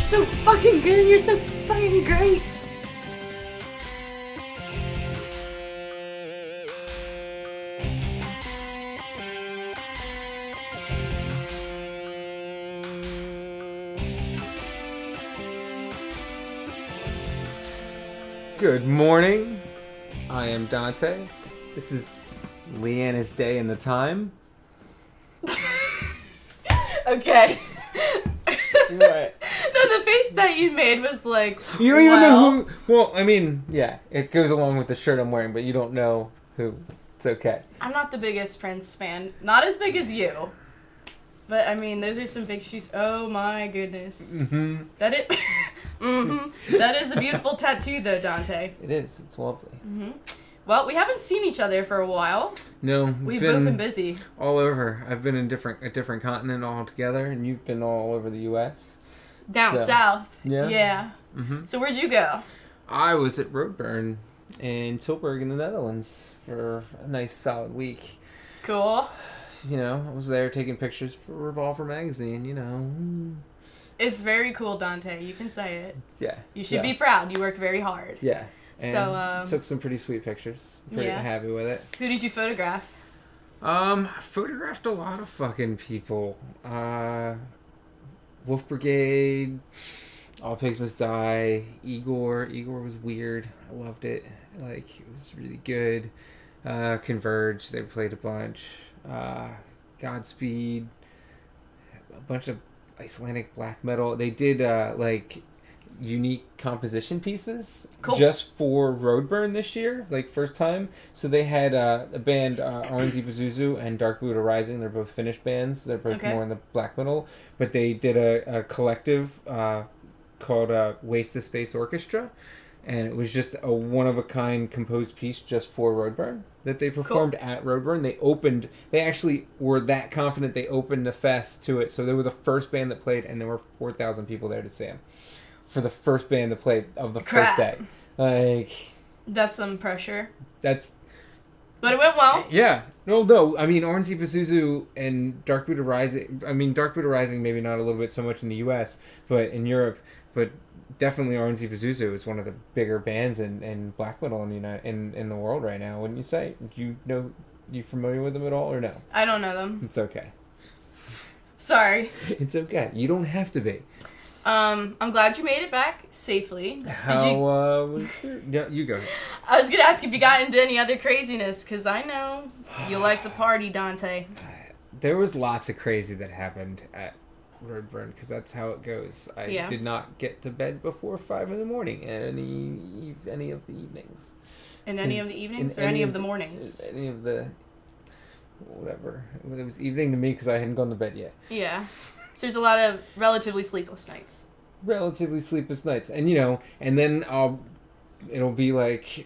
so fucking good. You're so fucking great. Good morning. I am Dante. This is Leanne's Day and the Time. Okay. What? No, the face that you made was like, You don't even know who... Well, I mean, yeah, it goes along with the shirt I'm wearing, but you don't know who. It's okay. I'm not the biggest Prince fan. Not as big as you. But, I mean, those are some big shoes. Oh, my goodness. Mm-hmm. That is... mm-hmm. That is a beautiful tattoo, though, Dante. It is. It's lovely. Mm-hmm. Well, we haven't seen each other for a while. No, We've both been busy. All over. I've been in a different continent altogether, and you've been all over the U.S. Down south. Yeah? Yeah. Mm-hmm. So where'd you go? I was at Roadburn in Tilburg in the Netherlands for a nice solid week. Cool. You know, I was there taking pictures for Revolver Magazine, you know. It's very cool, Dante. You can say it. Yeah. You should be proud. You work very hard. Yeah. And so, took some pretty sweet pictures. Pretty happy with it. Who did you photograph? I photographed a lot of fucking people. Wolf Brigade, All Pigs Must Die, IGORRR. IGORRR was weird. I loved it. Like, it was really good. CONVERGE, they played a bunch. Godspeed, a bunch of Icelandic black metal. They did, like, unique composition pieces just for Roadburn this year, like first time. So they had a band, RNZ Pazuzu and Dark Buddha Rising. They're both Finnish bands. They're both more in the black metal, but they did a collective called Waste of Space Orchestra, and it was just a one-of-a-kind composed piece just for Roadburn that they performed at Roadburn. They actually were that confident they opened the fest to it, so they were the first band that played, and there were 4,000 people there to see them. For the first band to play of the first day. Like... That's some pressure. But it went well. Yeah. No, I mean, RNZ Pazuzu and Dark Buddha Rising... I mean, Dark Buddha Rising maybe not a little bit so much in the U.S., but in Europe. But definitely RNZ Pazuzu is one of the bigger bands in black metal in the world right now, wouldn't you say? You familiar with them at all, or no? I don't know them. It's okay. Sorry. It's okay. You don't have to be. I'm glad you made it back safely. Yeah, you go. I was going to ask if you got into any other craziness, because I know you like to party, Dante. There was lots of crazy that happened at Roadburn, because that's how it goes. I did not get to bed before 5 in the morning any of the evenings. In any of the evenings, or any of the mornings? Any of the... whatever. It was evening to me, because I hadn't gone to bed yet. Yeah. So there's a lot of relatively sleepless nights. And, you know, and then it'll be like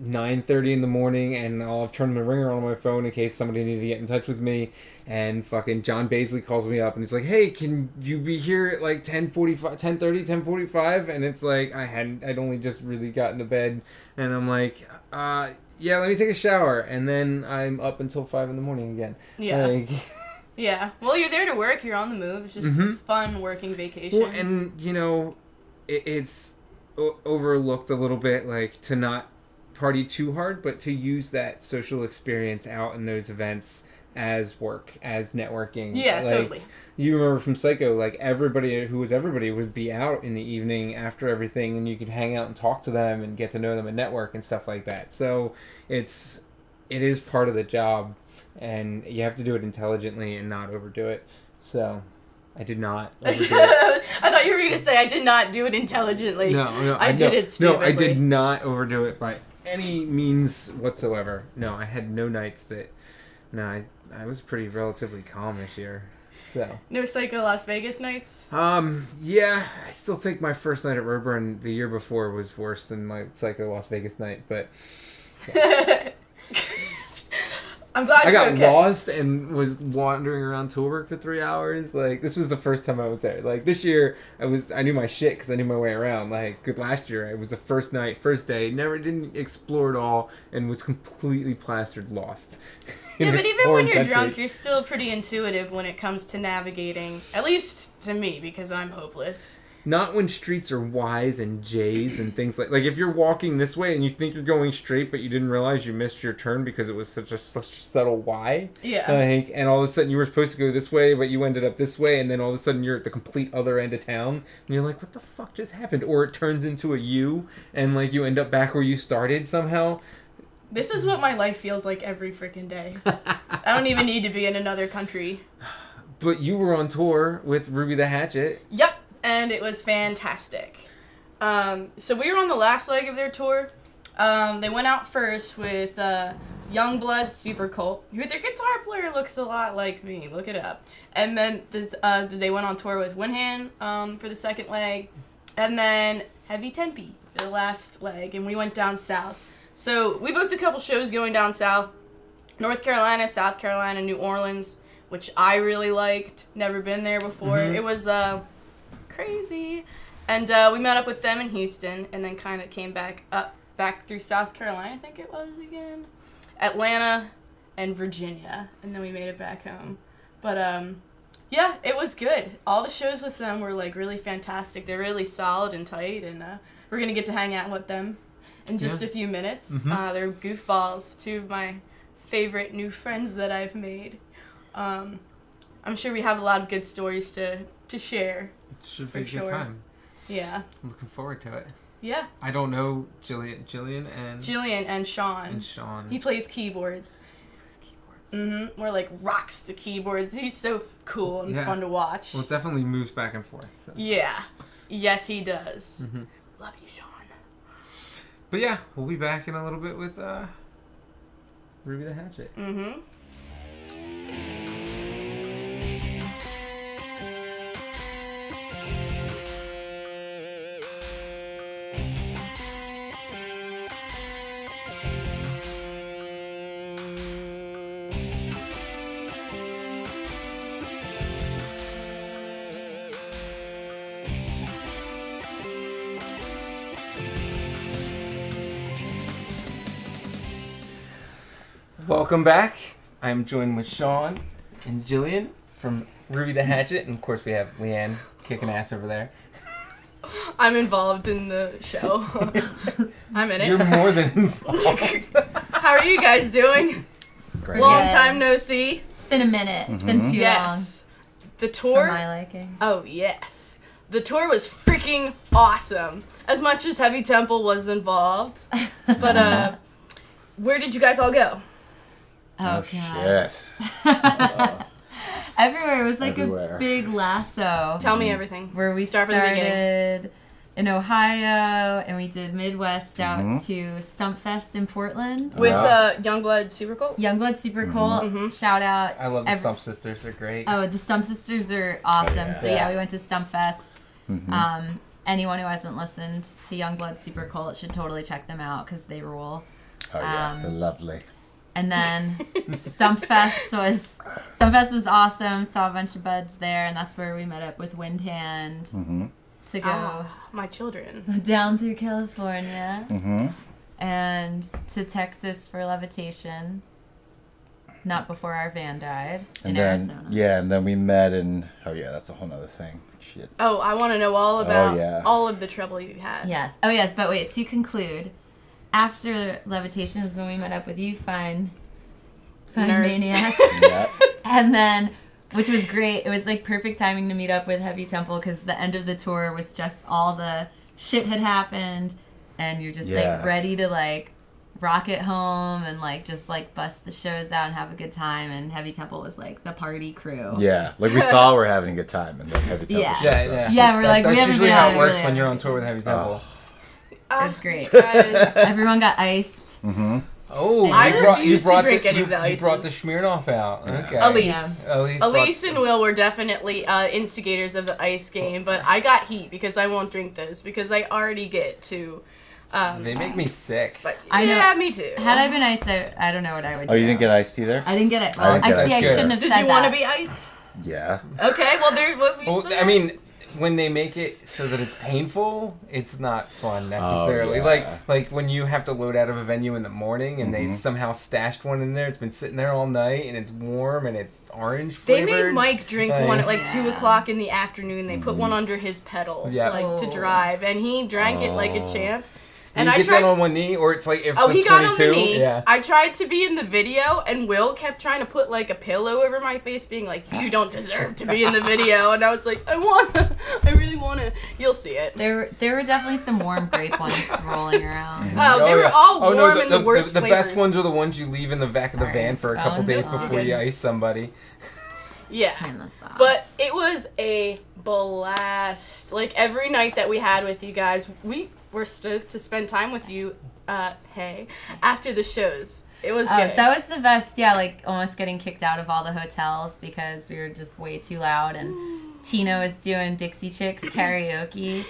9:30 in the morning, and I'll have turned my ringer on my phone in case somebody needed to get in touch with me, and fucking John Baisley calls me up, and he's like, hey, can you be here at like 10:45, and it's like, I'd only just really gotten to bed, and I'm like, yeah, let me take a shower, and then I'm up until 5 in the morning again. Yeah. Like... Yeah. Well, you're there to work. You're on the move. It's just fun working vacation. Well, and, you know, it's overlooked a little bit, like, to not party too hard, but to use that social experience out in those events as work, as networking. Yeah, like, totally. You remember from Psycho, like, everybody would be out in the evening after everything, and you could hang out and talk to them and get to know them and network and stuff like that. So it is part of the job. And you have to do it intelligently and not overdo it. So, I did not overdo it. I thought you were going to say I did not do it intelligently. No. I did it stupidly. No, I did not overdo it by any means whatsoever. No, I had no nights that... No, I was pretty relatively calm this year. So. No Psycho Las Vegas nights? Yeah. I still think my first night at Roadburn the year before was worse than my Psycho Las Vegas night, but... Yeah. I'm glad I got you're okay. lost and was wandering around Tilburg for 3 hours. Like, this was the first time I was there. Like, this year, I knew my shit because I knew my way around. Like, last year, it was the first night, first day, didn't explore it all, and was completely plastered lost. Yeah, but even when you're drunk, you're still pretty intuitive when it comes to navigating. At least to me, because I'm hopeless. Not when streets are Y's and J's and things like if you're walking this way and you think you're going straight, but you didn't realize you missed your turn because it was such a subtle Y. Yeah. And all of a sudden you were supposed to go this way, but you ended up this way, and then all of a sudden you're at the complete other end of town, and you're like, what the fuck just happened? Or it turns into a U, and like you end up back where you started somehow. This is what my life feels like every freaking day. I don't even need to be in another country. But you were on tour with Ruby the Hatchet. Yep. And it was fantastic. So we were on the last leg of their tour. They went out first with Youngblood Supercult, who their guitar player looks a lot like me. Look it up. And then they went on tour with Winhand for the second leg. And then Heavy Tempe for the last leg. And we went down south. So we booked a couple shows going down south. North Carolina, South Carolina, New Orleans, which I really liked. Never been there before. Mm-hmm. It was... crazy. And we met up with them in Houston, and then kind of came back through South Carolina, I think it was again, Atlanta, and Virginia, and then we made it back home. But yeah, it was good. All the shows with them were like really fantastic. They're really solid and tight, and we're gonna get to hang out with them in just a few minutes. Mm-hmm. They're goofballs, two of my favorite new friends that I've made. I'm sure we have a lot of good stories to share. It should be a good time. Yeah. I'm looking forward to it. Yeah. I don't know Jillian and Sean. And Sean. He plays keyboards. Mm-hmm. More like rocks the keyboards. He's so cool and fun to watch. Well, it definitely moves back and forth. So. Yeah. Yes, he does. Mm-hmm. Love you, Sean. But yeah, we'll be back in a little bit with Ruby the Hatchet. Mm-hmm. Welcome back. I'm joined with Sean and Jillian from Ruby the Hatchet, and of course we have Leanne kicking ass over there. I'm involved in the show. I'm in it. You're more than involved. How are you guys doing? Great. Long time no see. It's been a minute. It's been too long. The tour. For my liking. Oh, yes. The tour was freaking awesome. As much as Heavy Temple was involved. But, where did you guys all go? Oh, God. Shit. Everywhere. It was like Everywhere. a big lasso. Tell me everything. Where we Start from the beginning. started in Ohio, and we did Midwest out to Stumpfest in Portland. With Youngblood Supercult? Youngblood Supercult. Shout out. I love the Stump Sisters. They're great. Oh, the Stump Sisters are awesome. yeah. So yeah, we went to Stumpfest. Mm-hmm. Anyone who hasn't listened to Youngblood Supercult should totally check them out because they rule. Oh yeah, they're lovely. And then Stumpfest was awesome. Saw a bunch of buds there, and that's where we met up with Windhand to go my children. down through California Mm-hmm. and to Texas for Levitation. Not before our van died in Arizona. Yeah, and then we met in. Oh yeah, that's a whole nother thing. Shit. Oh, I want to know all about yeah. all of the trouble you had. Yes. Oh yes, but wait, to conclude, after Levitation is when we met up with you fine Nerds. maniacs. Yeah. And then, which was great, it was like perfect timing to meet up with Heavy Temple because the end of the tour was just all the shit had happened and you're just like ready to like rock it home and like just like bust the shows out and have a good time, and Heavy Temple was like the party crew. Yeah, like we thought we were having a good time, and then Heavy Temple shows up. Yeah, we're like, we that's haven't usually been how out it works really when you're on tour with Heavy Temple. It was great. Guys, Everyone got iced. Mm-hmm. Oh, I you refuse to drink any of the You brought ices. the Smirnoff out. Okay. Elise. Elise and Will were definitely instigators of the ice game, but I got heat because I won't drink those because I already get to They make me sick. I know. Yeah, me too. Had I been iced, I don't know what I would do. Oh, you didn't get iced either? I didn't get it. Well, I iced. shouldn't have Did said you that. want to be iced? Yeah. Okay, well, I mean, when they make it so that it's painful, it's not fun necessarily. Oh, yeah. Like when you have to load out of a venue in the morning and they somehow stashed one in there. It's been sitting there all night and it's warm and it's orange flavored. They made Mike drink one at like 2 o'clock in the afternoon. They put one under his pedal, to drive, and he drank it like a champ. And I tried down on one knee, or it's like if he it's got 22. on the knee. Yeah. I tried to be in the video, and Will kept trying to put like a pillow over my face, being like, "You don't deserve to be in the video." And I was like, I really wanna. You'll see it. There were definitely some warm grape ones rolling around. Oh, they were all warm and the worst The flavors. best ones are the ones you leave in the back of the van for a couple days before you ice somebody. Yeah. Turn this off. But it was a blast. Like every night that we had with you guys, we were stoked to spend time with you, after the shows. It was good. That was the best. Yeah, like almost getting kicked out of all the hotels because we were just way too loud, and Tina was doing Dixie Chicks karaoke,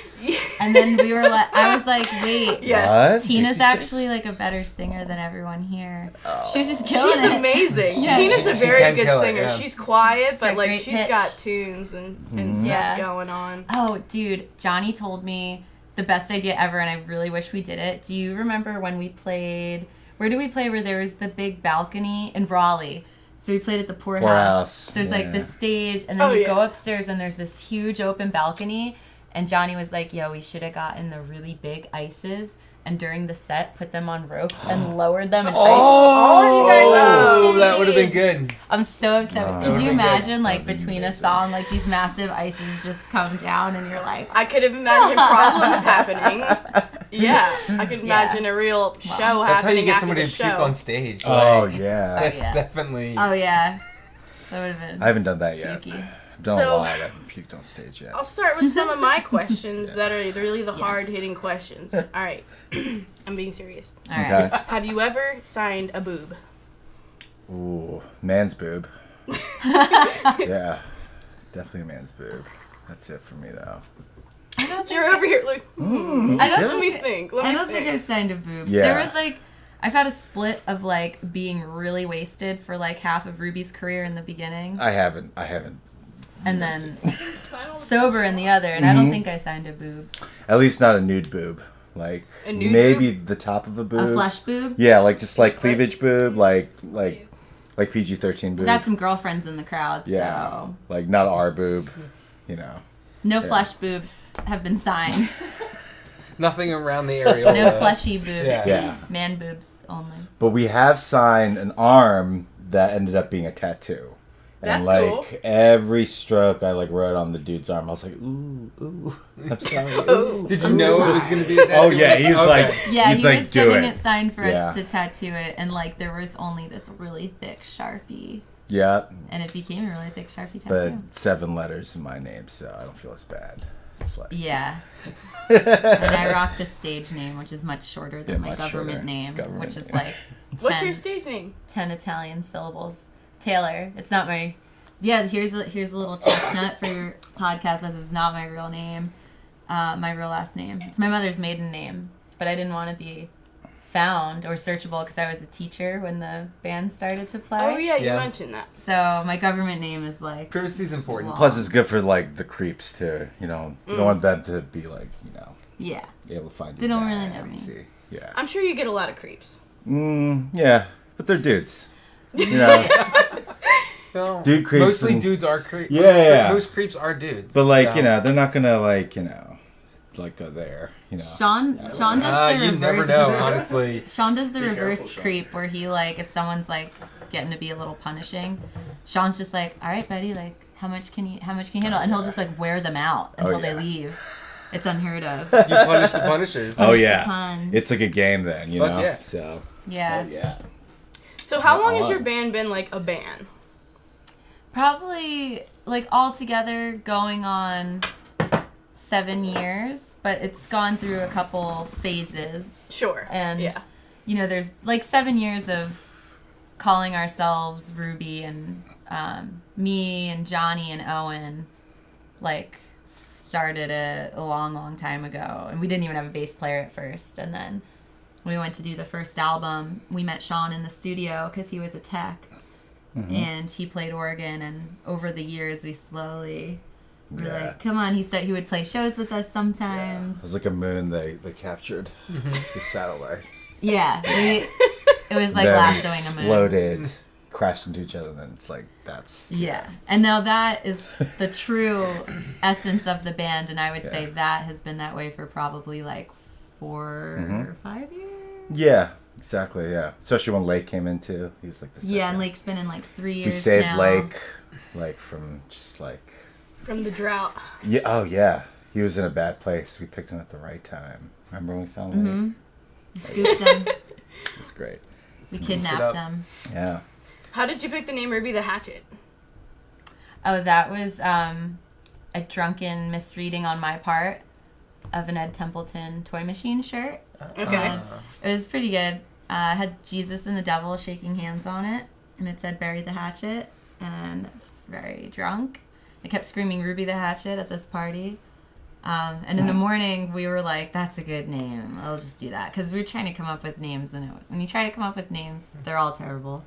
and then we were like, I was like, wait, yes, what? Tina's Dixie actually Chicks? like a better singer than everyone here. She was just killing She's it. amazing. Yeah. Tina's a She very can good kill it, singer. yeah. She's quiet, but got like great she's pitch. got tunes and stuff going on. Oh, dude, Johnny told me the best idea ever, and I really wish we did it. Do you remember when we played? Where did we play? Where there was the big balcony in Raleigh. So we played at the poorhouse. So there's like the stage, and then you go upstairs, and there's this huge open balcony. And Johnny was like, "Yo, we should have gotten the really big ices, and during the set, put them on ropes and lowered them and iced all of you guys on stage." That would have been good. I'm so upset. Could you imagine, like, between a song, like, these massive ices just come down, and you're like... I could have imagined problems happening. Yeah, I could imagine a real show happening. That's how you get after somebody the to show. puke on stage. Oh, yeah. That's definitely... Oh, yeah. That would have been... I haven't done that yet. Pukey. Don't So- lie, I haven't puked on stage yet. I'll start with some of my questions that are really the hard-hitting questions. All right. I'm being serious. All right. Okay. Have you ever signed a boob? Ooh, man's boob. Yeah, definitely a man's boob. That's it for me, though. I don't think You're over here like, I don't let me think. I don't think I signed a boob. Yeah. There was, like... I've had a split of, like, being really wasted for, like, half of Ruby's career in the beginning. I haven't. And then sober in the other, and I don't think I signed a boob. At least not a nude boob. Like, A nude maybe the top of a boob. A flesh boob? Yeah, like, just like cleavage boob, like PG-13 boob. We got some girlfriends in the crowd, Yeah, so... like, not our boob, you know. No flesh boobs have been signed. Nothing around the area. No fleshy boobs. Yeah. Man boobs only. But we have signed an arm that ended up being a tattoo. And That's like cool. every stroke I like wrote on the dude's arm, I was like, ooh, I'm sorry. Ooh. Did you know it was going to be a tattoo? Oh yeah, he was like, Yeah, he's he like, was do getting it. it signed for Yeah. us to tattoo it, and like there was only this really thick Sharpie, Yeah, and it became a really thick Sharpie but tattoo. 7 letters in my name, so I don't feel as bad. It's like, Yeah. And I rock the stage name, which is much shorter than my much government shorter. name, Government which is name. like 10, What's your stage name? 10 Italian syllables. Taylor. It's not my... Yeah, here's a little chestnut for your podcast. This is not my real name, my real last name. It's my mother's maiden name, but I didn't want to be found or searchable because I was a teacher when the band started to play. Oh yeah, you Yeah. mentioned that. So my government name is like... Privacy's important. Long. plus it's good for like the creeps too. You know, you don't want them to be like, you know, Yeah. able to find you. They don't really bad, know me. see. Yeah. I'm sure you get a lot of creeps. Yeah, but they're dudes. You know, Well, dude creeps. mostly and- dudes are creeps. Yeah. Most creeps are dudes. But like, so. you know, they're not gonna like, you know, like go there. You know. Sean does the You reverse. never know, honestly. Sean does the Be reverse careful, Sean. creep where he like if someone's like getting to be a little punishing, Sean's just like, all right, buddy, like how much can you handle? And he'll just like wear them out until they yeah. leave. It's unheard of. You punish the punishers. Oh Punish the yeah, puns. it's like a game then, you Fuck know. yeah. So. Yeah. Oh yeah. So how long has on. your band been like a band? Probably like all together going on 7 years, but it's gone through a couple phases. Sure. And yeah. you know, there's like 7 years of calling ourselves Ruby and me and Johnny and Owen, like started it a long time ago, and we didn't even have a bass player at first. And then we went to do the first album. We met Sean in the studio because he was a tech, and he played organ. And over the years, we slowly were like, "Come on!" He would play shows with us sometimes. It was like a moon they captured. It's a satellite. Yeah, it was like then lassoing a moon. Exploded, crashed into each other, and then it's like that's. Yeah, and now that is the true essence of the band, and I would say that has been that way for probably like 4 or 5 years. Yeah, exactly. Yeah, especially when Lake came in too. He was like the second. Yeah, and Lake's been in like 3 years. We saved now. Lake, like from just like. From the drought. Yeah. Oh yeah. He was in a bad place. We picked him at the right time. Remember when we found Lake? We scooped him. It was great. We kidnapped him. Yeah. How did you pick the name Ruby the Hatchet? Oh, that was a drunken misreading on my part of an Ed Templeton Toy Machine shirt. Okay. It was pretty good. It had Jesus and the devil shaking hands on it, and it said "Bury the Hatchet," and I was just very drunk. I kept screaming "Ruby the Hatchet" at this party. And in the morning, we were like, that's a good name. I'll just do that. Because we were trying to come up with names. And when you try to come up with names, they're all terrible.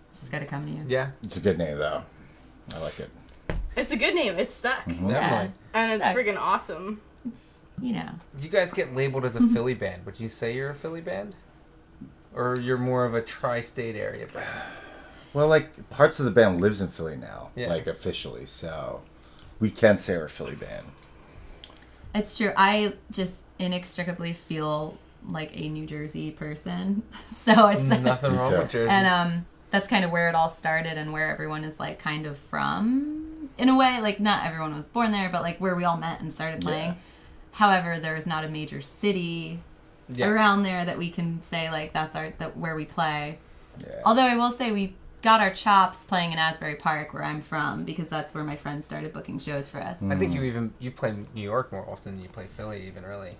It's just got to come to you. Yeah. It's a good name though. I like it. It's a good name. It's stuck. Definitely. And it's Stuck. freaking awesome. It's, you know. You guys get labeled as a Philly band. Would you say you're a Philly band? Or you're more of a tri-state area band? Well, like parts of the band lives in Philly now, Yeah. like officially, so we can say we're a Philly band. It's true. I just inextricably feel like a New Jersey person. So it's... Nothing wrong with Jersey. And that's kind of where it all started and where everyone is like kind of from. In a way, like not everyone was born there, but like where we all met and started playing. Yeah. However, there is not a major city around there that we can say like that's where we play. Yeah. Although I will say we got our chops playing in Asbury Park, where I'm from, because that's where my friends started booking shows for us. I think you play New York more often than you play Philly, even really.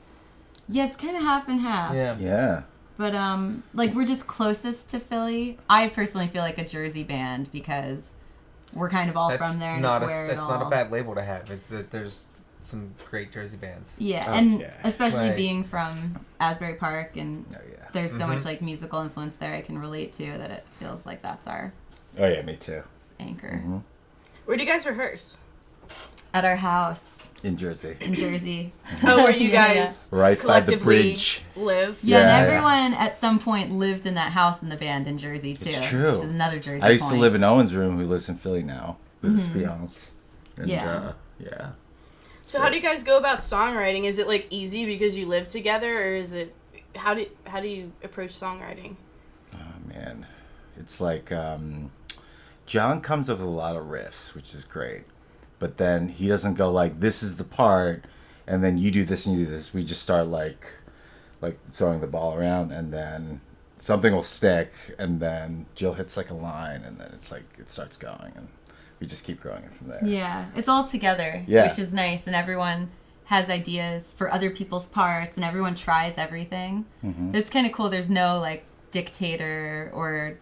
Yeah, it's kind of half and half. Yeah. Yeah. But like we're just closest to Philly. I personally feel like a Jersey band because we're kind of all from there, and not it's where that's not a bad label to have. It's that there's some great Jersey bands. Yeah, and yeah. especially Like- being from Asbury Park, and Oh yeah. there's so much like musical influence there I can relate to that it feels like that's our Oh yeah, me too. anchor. Where do you guys rehearse? At our house In Jersey. in Jersey. Oh, where you Yeah, guys Right by the collectively bridge. live? Yeah, Yeah, and yeah. everyone at some point lived in that house in the band in Jersey too. It's true. Which is another Jersey I used to point. live in Owen's room, who lives in Philly now with his fiance. And, Yeah. yeah. So how do you guys go about songwriting? Is it like easy because you live together, or is it how do you approach songwriting? Oh man, it's like John comes up with a lot of riffs, which is great, but then he doesn't go like, this is the part, and then you do this and you do this. We just start like throwing the ball around, and then something will stick, and then Jill hits like a line, and then it's like it starts going, and we just keep growing it from there. Yeah, it's all together, Yeah. which is nice, and everyone has ideas for other people's parts, and everyone tries everything. It's kind of cool. There's no like dictator or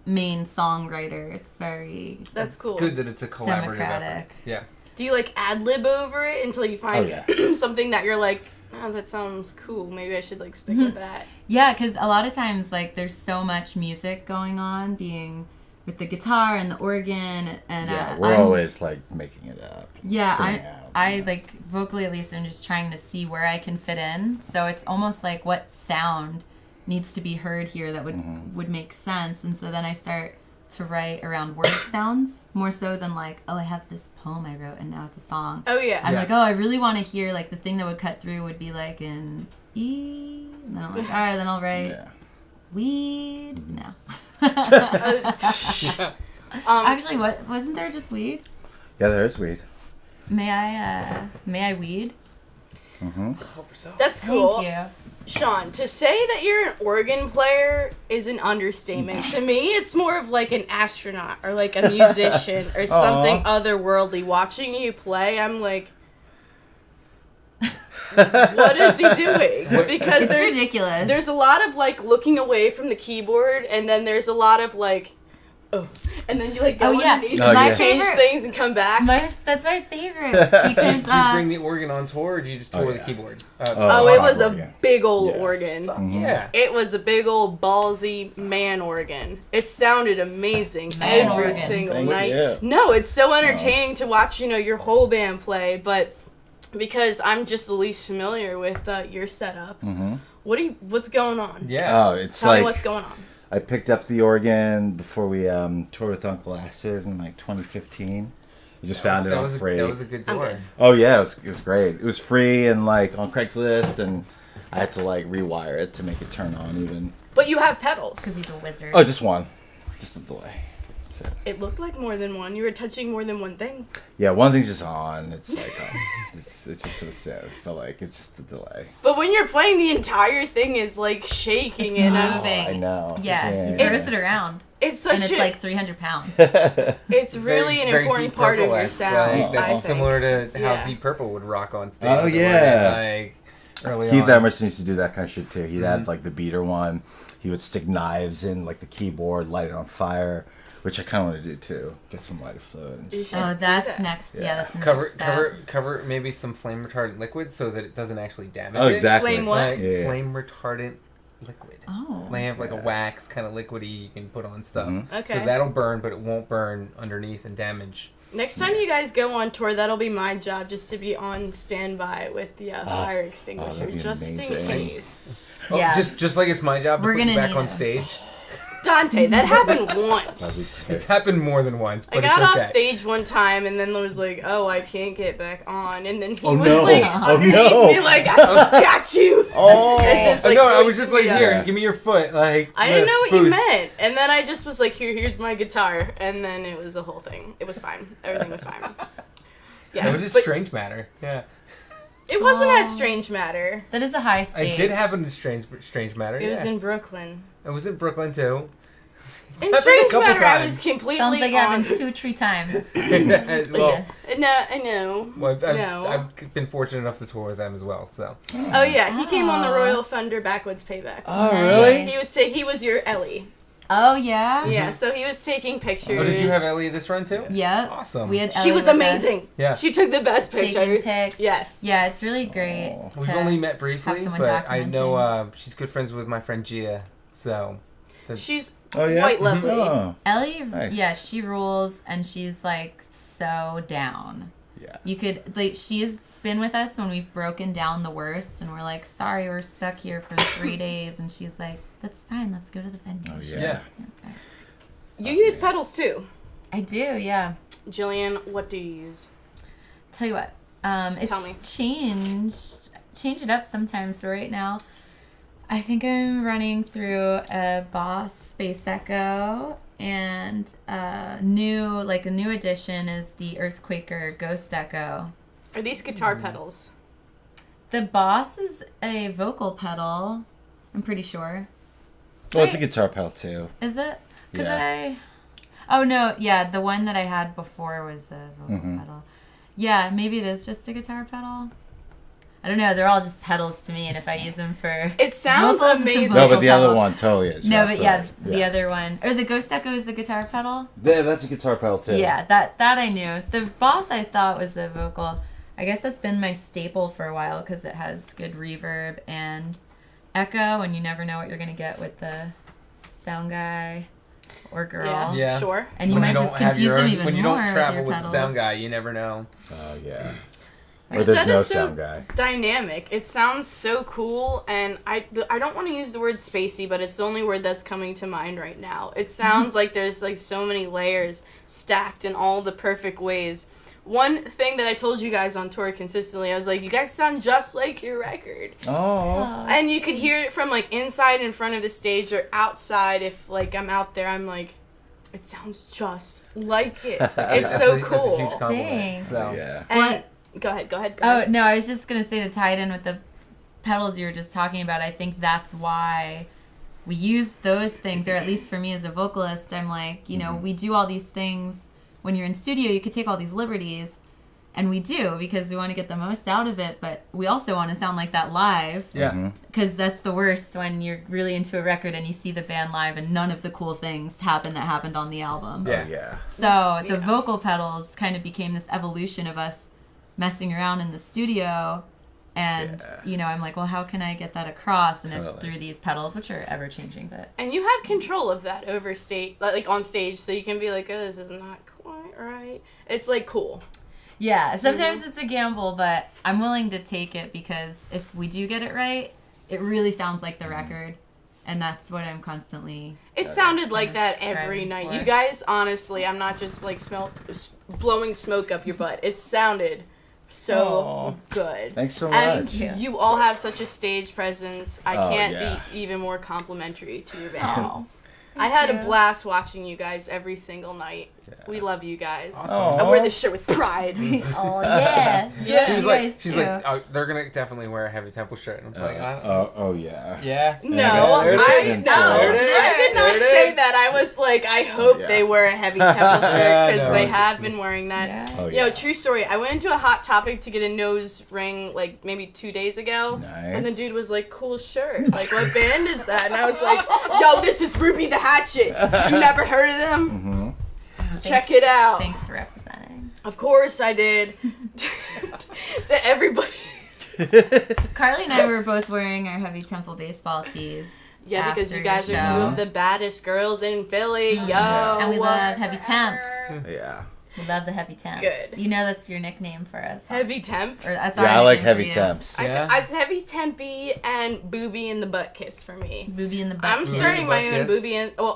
main songwriter. It's very That's cool. It's good that it's a collaborative democratic. effort. Yeah. Do you like ad lib over it until you find yeah. something that you're like, oh, that sounds cool. Maybe I should like stick with that. Yeah, because a lot of times like there's so much music going on, being with the guitar and the organ, and Yeah, we're I'm- always like making it up. Yeah, figuring it out. I like vocally at least I'm just trying to see where I can fit in. So it's almost like what sound needs to be heard here that would make sense. And so then I start to write around word sounds more so than like, oh, I have this poem I wrote and now it's a song. Oh yeah. I'm like, oh, I really want to hear like the thing that would cut through would be like in E. And then I'm like, all right, then I'll write Yeah. weed. No. Um, Actually, what wasn't there just weed? Yeah, there's weed. May I weed? that's cool. Thank you. Sean, to say that you're an organ player is an understatement. To me, it's more of like an astronaut or like a musician or something otherworldly. Watching you play, I'm like, what is he doing? Because It's ridiculous. there's a lot of like looking away from the keyboard, and then there's a lot of like oh, and then you like go underneath Oh, and yeah. change things and come back. That's my favorite because Did you bring the organ on tour, or did you just tour with the keyboard? Oh, it was a organ. big old organ. Yeah. It was a big old ballsy man organ. It sounded amazing Man every organ. single Thank night. you. No, it's so entertaining to watch, your whole band play, but because I'm just the least familiar with your setup. Mm-hmm. What's going on? Yeah. Oh, it's Tell me like what's going on. I picked up the organ before we toured with Uncle Acid in like 2015. We just found it on free. That was a good tour. Oh yeah, it was great. It was free and like on Craigslist, and I had to like rewire it to make it turn on even. But you have pedals. because he's a wizard. Oh, just one, just a delay. That's it. It looked like more than one. You were touching more than one thing. Yeah, one thing's just on. It's like it's just for the synth, but like it's just the delay. But when you're playing, the entire thing is like shaking It's and moving. I know. Yeah, he Yeah. throws it around, it's such and it's a like 300 pounds. it's really an important Deep part of your Purple-esque, sound. like, I that's think. similar to how Yeah. Deep Purple would rock on stage. Oh, with the yeah. organ, like early Keith on. Emerson used to do that kind of shit too. He'd have like the beater one. He would stick knives in like the keyboard, light it on fire, which I kind of want to do too. Get some lighter fluid. And just, Oh, that's that. next. Yeah, that's next. Cover maybe some flame retardant liquid so that it doesn't actually damage oh, it. exactly. Flame what? Like, Yeah. flame retardant liquid. Oh. They have like a Yeah. wax kind of liquidy you can put on stuff. Mhm. Okay. So that'll burn, but it won't burn underneath and damage. Next time you guys go on tour, that'll be my job, just to be on standby with the fire extinguisher, that'd be just amazing. in case. Oh, Yeah. just like it's my job to We're put you gonna back need on it. stage. Dante, that happened That'd be once. sick. It's happened more than once, I but got it's off okay. stage one time, and then was like, "Oh, I can't get back on," and then he Oh, was no. like, Oh, underneath no. me, like, "I got you." Oh. And just, like, No, I was just hoisted like, me here, up. give me your foot. Like I didn't know let's what you boost. meant, and then I just was like, "Here's my guitar," and then it was a whole thing. It was fine. Everything was fine. It was a but strange matter. Yeah. it wasn't Aw. at Strange Matter. That is a high stage. It did happen in strange matter. It was yeah. in Brooklyn. It was in Brooklyn too. In happened a Strange couple Matter, I was times. completely Sounds like it on. happened 2 or 3 times. well, Yeah. No, I know. well, No. I've been fortunate enough to tour with them as well. So Oh yeah, he came on the Oh. Royal Thunder Backwoods Payback. Oh, Nice. really? He was your Ellie. Oh yeah. Yeah, so he was taking pictures. oh, did you have Ellie this run too? Yep. Awesome. We had She Ellie was with amazing. us. Yeah. She took the best Taking pictures. pics. Yes. Yeah, it's really great. Oh. We've to only met have briefly, someone but I know documenting. she's good friends with my friend Gia. So She's Oh yeah. quite lovely. Oh. Ellie, Nice. yeah, she rules, and she's like so down. Yeah. You could like she's been with us when we've broken down the worst, and we're like, sorry, we're stuck here for 3 days, and she's like, that's fine, let's go to the venue. Oh yeah. yeah. Okay. You use pedals too. I do, yeah. Jillian, what do you use? Tell you what, it's Tell me. change it up sometimes. But right now, I think I'm running through a Boss Space Echo, and a new addition is the Earthquaker Ghost Echo. Are these guitar pedals? The Boss is a vocal pedal. I'm pretty sure. Well, it's a guitar pedal too. Is it? Because Yeah. Oh no, yeah, the one that I had before was a vocal Mhm. pedal. Yeah, maybe it is just a guitar pedal. I don't know. They're all just pedals to me, and if I use them for It sounds vocals, it's a amazing. No, vocal but the other pedal. one totally is. No, Rob, but sorry. yeah, the other one, or the Ghost Echo is a guitar pedal. Yeah, that's a guitar pedal too. Yeah, that I knew. The Boss I thought was a vocal. I guess that's been my staple for a while because it has good reverb and echo, and you never know what you're gonna get with the sound guy or girl. Yeah. Yeah. Sure. And you When might don't just have confuse your them own- even when you more don't with travel your with the sound pedals. guy, you never know. Oh yeah. Your Or there's set no is so sound guy. dynamic. It sounds so cool, and I don't want to use the word spacey, but it's the only word that's coming to mind right now. It sounds like there's like so many layers stacked in all the perfect ways. One thing that I told you guys on tour consistently, I was like, you guys sound just like your record. Oh. And you could hear it from like inside in front of the stage or outside. If like I'm out there, I'm like, it sounds just like it. It's so That's a cool. huge compliment. Thanks. So. Yeah. And go ahead. Oh no, I was just gonna say to tie it in with the pedals you were just talking about. I think that's why we use those things, or at least for me as a vocalist, I'm like, you know, we do all these things when you're in studio. You could take all these liberties, And we do, because we want to get the most out of it, but we also want to sound like that live. Yeah. Because that's the worst, when you're really into a record and you see the band live and none of the cool things happen that happened on the album. Yeah. Oh, yeah. So the vocal pedals kind of became this evolution of us messing around in the studio. And, you know, I'm like, well, how can I get that across? And it's through these pedals, which are ever changing. But And you have control of that over stage, like on stage, so you can be like, oh, this is not quite right. It's like cool. yeah, sometimes it's a gamble, but I'm willing to take it, because if we do get it right, it really sounds like the record. And that's what I'm constantly... It sounded like that every striving night. for. You guys, honestly, I'm not just like blowing smoke up your butt. It sounded so good. Thanks so And much. you all have such a stage presence. I Oh, can't yeah. be even more complimentary to your band. Oh, I had a blast watching you guys every single night. Yeah. We love you guys. Awesome. I wear this shirt with pride. oh yeah. Yeah. She was you like, guys she's too. like, oh, they're gonna definitely wear a Heavy Temple shirt. And I'm like, Oh, yeah. yeah. No, There it I is. no, There it is. I did not There it say is. that. I was like, I hope Yeah. they wear a Heavy Temple shirt, because No. they have been wearing that. Yeah. Oh, You know, yeah. true story. I went into a Hot Topic to get a nose ring like maybe 2 days ago. Nice. And the dude was like, cool shirt. Like, what band is that? And I was like, yo, this is Ruby the Hatchet. You never heard of them? Mm-hmm. Check it out. Thanks for representing. Of course I did. To everybody. Carly and I were both wearing our Heavy Temple baseball tees. Yeah, because you after guys your are show. two of the baddest girls in Philly. Yo. And we love heavy temps. Yeah. We love the heavy temps. Good. You know that's your nickname for us. Huh? Heavy temps. Or that's Yeah, our I like nickname for heavy you. temps. Yeah. It's Heavy Tempy and Booby in the Butt Kiss for me. Booby in the butt. I'm Booby starting in the my Butt own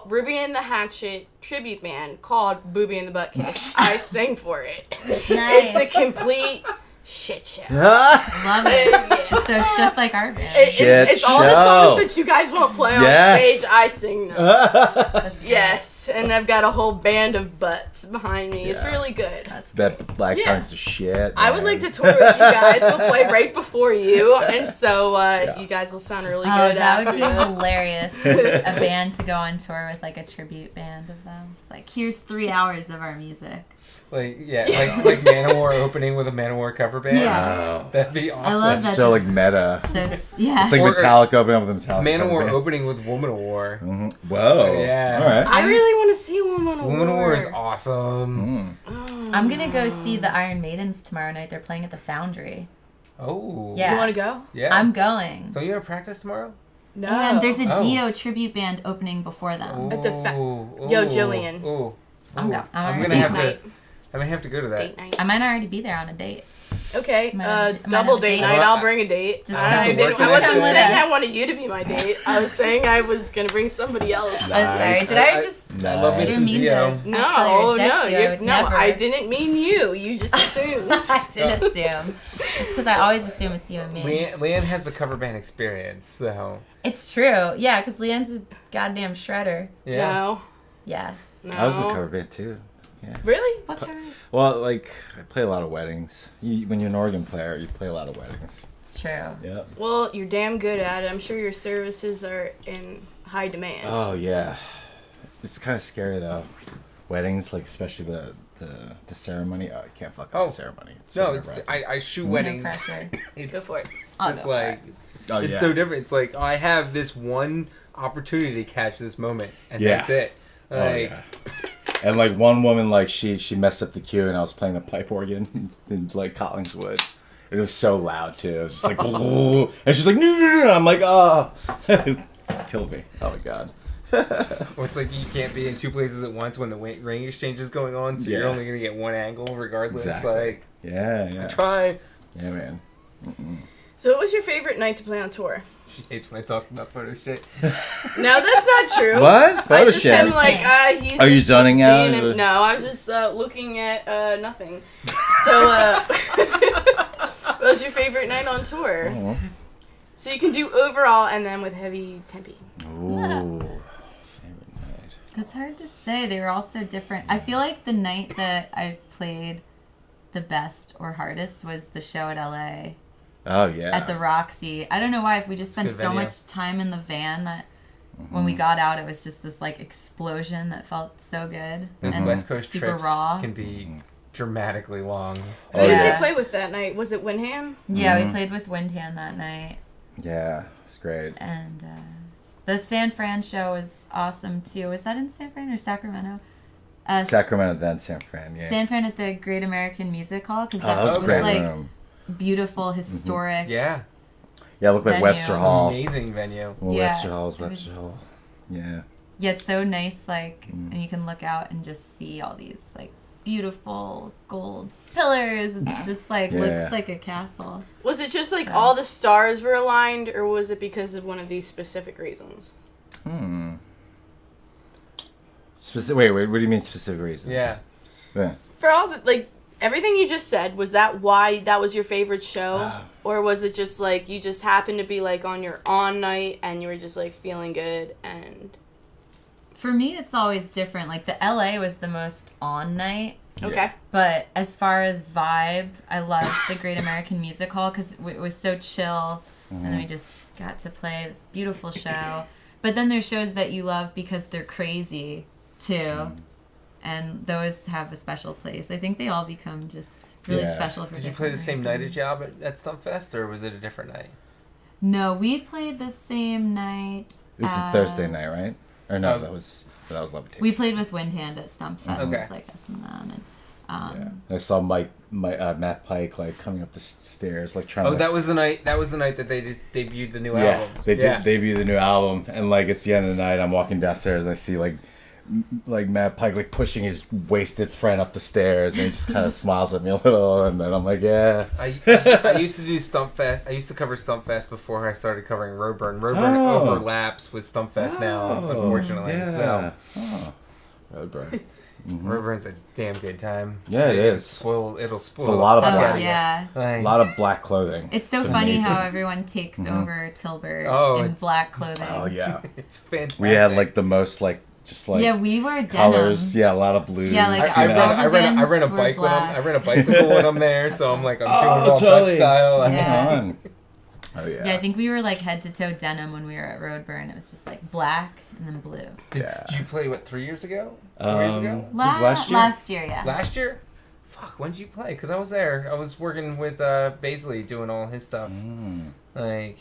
Kiss. Ruby and the Hatchet tribute band called Booby in the Butt Kiss. I sing for it. Nice. It's a complete shit show. Love it. Yeah. So it's just like our band. It's all the songs that you guys won't play on Yes. stage. I sing them. That's great. Yes, and I've got a whole band of butts behind me. It's Yeah. really good. That's great. That black Yeah. tongue's the shit. I would man. like to tour with you guys. We'll play right before you, and so you guys will sound really Oh, good that after would be this. hilarious for a band to go on tour with like a tribute band of them. It's like, here's 3 hours of our music. Like like Manowar opening with a Manowar cover band. Yeah. Oh. That'd be awesome. I love That's that. so like meta. So yeah. It's like Or- Metallica opening with the Metallica. Manowar band. opening with Woman of War. Mhm. Whoa. Yeah. All right. I really want to see Woman of Woman of War. War is awesome. Mm. I'm gonna go see the Iron Maidens tomorrow night. They're playing at the Foundry. Oh. Yeah. You want to go? Yeah. I'm going. Don't you have practice tomorrow? No. And there's a Oh. Dio tribute band opening before them. At the Yo, Jillian. Ooh. I'm go- I'm I'm already gonna have Date night. to. I may have to go to that. Date night. I might already be there on a date. Okay, Might have a double date. date night. I'll bring a date. Just I, come to didn't, work I the wasn't next day. saying I wanted you to be my date. I was saying I was gonna bring somebody else. I'm sorry. Did I just? I love me Nice. some mean Dio. to- No, Actually, I reject no, you. I would no. never. I didn't mean you. You just assumed. I did assume. It's because I always assume it's you and me. Leanne has the cover band experience, so It's true. Yeah, because Leanne's a goddamn shredder. yeah. No, Yes. no. I was a cover band too. Yeah. Really? What kind? Well, like I play a lot of weddings. When you're an organ player, you play a lot of weddings. It's true. Yep. Well, you're damn good at it. I'm sure your services are in high demand. Oh yeah. It's kind of scary though. Weddings, like especially the ceremony. Oh, I can't fuck up Oh. the ceremony. It's No, so it's, nerve-wracking. I shoot No weddings. pressure. It's Go for it. I'll just go for like Oh, it's yeah. so different. It's like I have this one opportunity to catch this moment, and Yeah. that's it. Oh, Like, yeah. And like one woman, like she messed up the cue, and I was playing the pipe organ in like Collingswood. It was so loud too. It was just like, and she's like, no. I'm like, oh, killed me. Oh my god. or it's like you can't be in two places at once when the ring exchange is going on, so you're Yeah. only gonna get one angle regardless. Exactly. Like, Yeah. try. Yeah, man. So, what was your favorite night to play on tour? She hates when I talk about photo shit. No, that's not true. What? I Photo just am shit. like, he's. Are you just zoning out? being no, I was just looking at nothing. So, what was your favorite night on tour? Oh. So you can do overall and then with heavy tempi. Ooh. Favorite night. It's hard to say. They were all so different. I feel like the night that I played the best or hardest was the show at LA Oh yeah. at the Roxy. I don't know why. If we just spent Good so venue. much time in the van that when we got out, it was just this like explosion that felt so good Those and West Coast super trips raw. can be dramatically long. Who did Yeah. you play with that night? Was it Windham? Yeah, we played with Windham that night. Yeah, it's great. And the San Fran show was awesome too. Was that in San Fran or Sacramento? Sacramento, then San Fran. Yeah. San Fran at the Great American Music Hall, because Oh, that that was was great like room. beautiful, historic. Yeah. Yeah, it looked like venue. Webster It's Hall. Amazing venue. Well, Yeah, Webster Hall is it Webster was- Hall. Yeah. Yeah, it's so nice, like, and you can look out and just see all these like beautiful gold pillars. It's just like Yeah. looks like a castle. Was it just like Yeah. all the stars were aligned, or was it because of one of these specific reasons? Wait, what do you mean specific reasons? Yeah. Yeah. For all the, like, everything you just said, was that why that was your favorite show? Or was it just like you just happened to be like on your on night and you were just like feeling good and For me, it's always different. Like the LA was the most on night. okay. But as far as vibe, I loved the Great American Music Hall because it was so chill, and then we just got to play this beautiful show. But then there's shows that you love because they're crazy too, and those have a special place. I think they all become just really Yeah. special for. Did you play the different same night reasons. as Job at Stumpfest, or was it a different night? No, we played the same night. It was the as- Thursday night, right? Or no, Oh. that was Levitation. We played with Windhand at Stumpfest. Okay. It's like us and them, and Yeah. I saw Matt Pike like coming up the stairs, like trying. Oh, to, that was the night. That was the night that they debuted the new yeah, album. they debut the new album, and like it's the end of the night. I'm walking downstairs, and I see like Matt Pike like pushing his wasted friend up the stairs, and he just kind of smiles at me a little, and then I'm like, yeah. I used to do Stumpfest. I used to cover Stumpfest before I started covering Roadburn. Roadburn Oh. overlaps with Stumpfest now, unfortunately. Yeah. So Roadburn. Roadburn's a damn good time. Yeah, it is. It'll spoil. It's a lot of the fuck oh black. out of you. yeah. Like, A lot of black clothing. It's so It's funny amazing. how everyone takes over Tilburg Oh, in it's- black clothing. Oh yeah. it's fantastic. We had like the most like just like yeah, we were denim. colors. Yeah, a lot of blues. Yeah, like, I you know. ran a Vans were bike when black. I ran a bicycle when I'm there, so I'm like I'm doing it all totally. Dutch style. Yeah. Fun. Oh yeah. Yeah, I think we were like head to toe denim when we were at Roadburn. It was just like black and then blue. Did you play 3 years ago? 4 years ago? Was last year? Last year, yeah. Last year? Fuck, when did you play? Because I was there. I was working with Baisley doing all his stuff. Like,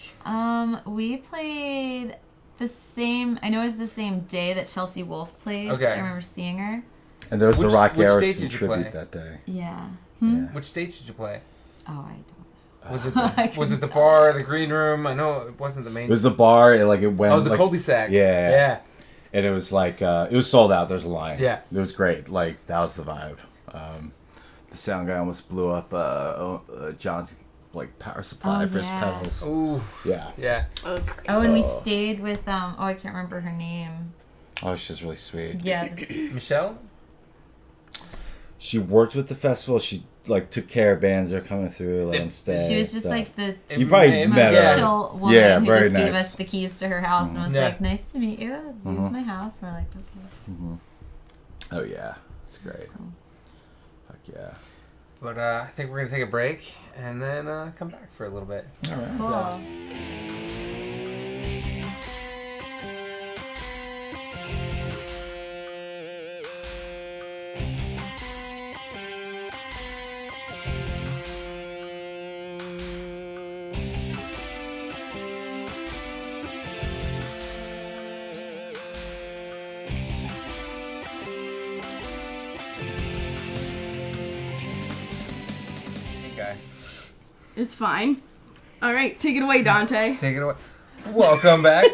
We played the same. I know it was the same day that Chelsea Wolfe played. 'cause Okay. I remember seeing her. And there was the Which- Rock which Harrison stage did you tribute play? that day. Yeah. Yeah. which stage did you play? Oh, I don't. Was it I was it the couldn't bar, the green room? I know it wasn't the main. It was the bar. It went. oh, the like, cul-de-sac. Yeah. Yeah. And it was like it was sold out. There's a line. Yeah. It was great. Like that was the vibe. The sound guy almost blew up John's like power supply Oh, for his yeah. pedals. Ooh. Yeah. Yeah. Okay. Oh, and we Oh. stayed with I can't remember her name. Oh, she's really sweet. Yeah. This, Michelle? She worked with the festival. She like took care of bands that are coming through, let them stay. she was just stuff. like the You probably most met her. chill woman Yeah, who very just gave nice. us the keys to her house and was Yeah. like, "Nice to meet you. Use my house." And we're like, "Okay." Oh yeah, it's great. Cool. Fuck yeah. But I think we're going to take a break and then come back for a little bit. All right. Cool. Okay. It's fine. All right, take it away, Dante. Take it away. Welcome back.